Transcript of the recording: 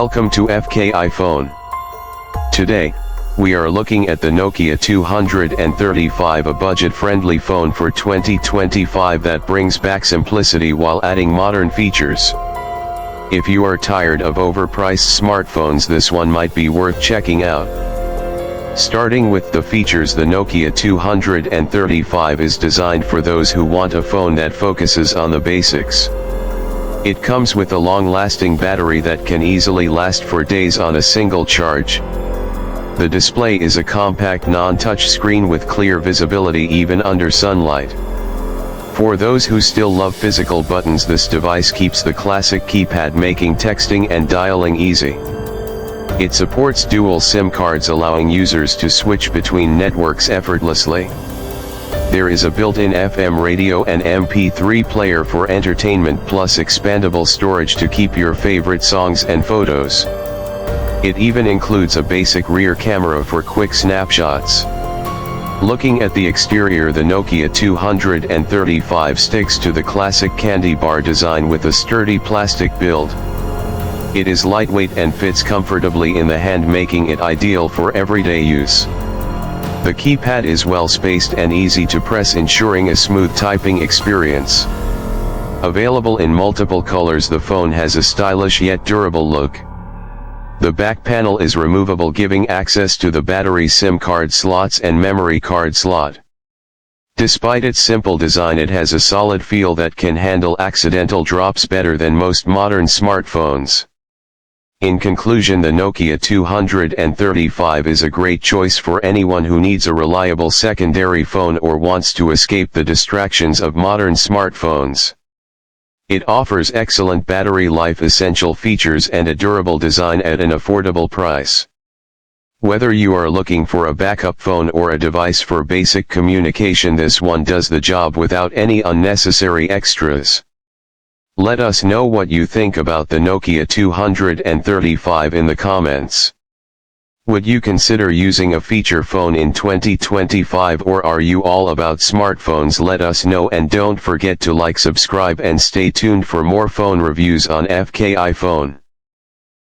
Welcome to FK iPhone. Today, we are looking at the Nokia 235, a budget-friendly phone for 2025 that brings back simplicity while adding modern features. If you are tired of overpriced smartphones, this one might be worth checking out. Starting with the features, the Nokia 235 is designed for those who want a phone that focuses on the basics. It comes with a long-lasting battery that can easily last for days on a single charge. The display is a compact non-touch screen with clear visibility even under sunlight. For those who still love physical buttons, this device keeps the classic keypad, making texting and dialing easy. It supports dual SIM cards, allowing users to switch between networks effortlessly. There is a built-in FM radio and MP3 player for entertainment, plus expandable storage to keep your favorite songs and photos. It even includes a basic rear camera for quick snapshots. Looking at the exterior, the Nokia 235 sticks to the classic candy bar design with a sturdy plastic build. It is lightweight and fits comfortably in the hand, making it ideal for everyday use. The keypad is well spaced and easy to press, ensuring a smooth typing experience. Available in multiple colors, the phone has a stylish yet durable look. The back panel is removable, giving access to the battery, SIM card slots and memory card slot. Despite its simple design, it has a solid feel that can handle accidental drops better than most modern smartphones. In conclusion, the Nokia 235 is a great choice for anyone who needs a reliable secondary phone or wants to escape the distractions of modern smartphones. It offers excellent battery life, essential features, and a durable design at an affordable price. Whether you are looking for a backup phone or a device for basic communication, this one does the job without any unnecessary extras. Let us know what you think about the Nokia 235 in the comments. Would you consider using a feature phone in 2025, or are you all about smartphones? Let us know, and don't forget to like, subscribe, and stay tuned for more phone reviews on FK iPhone.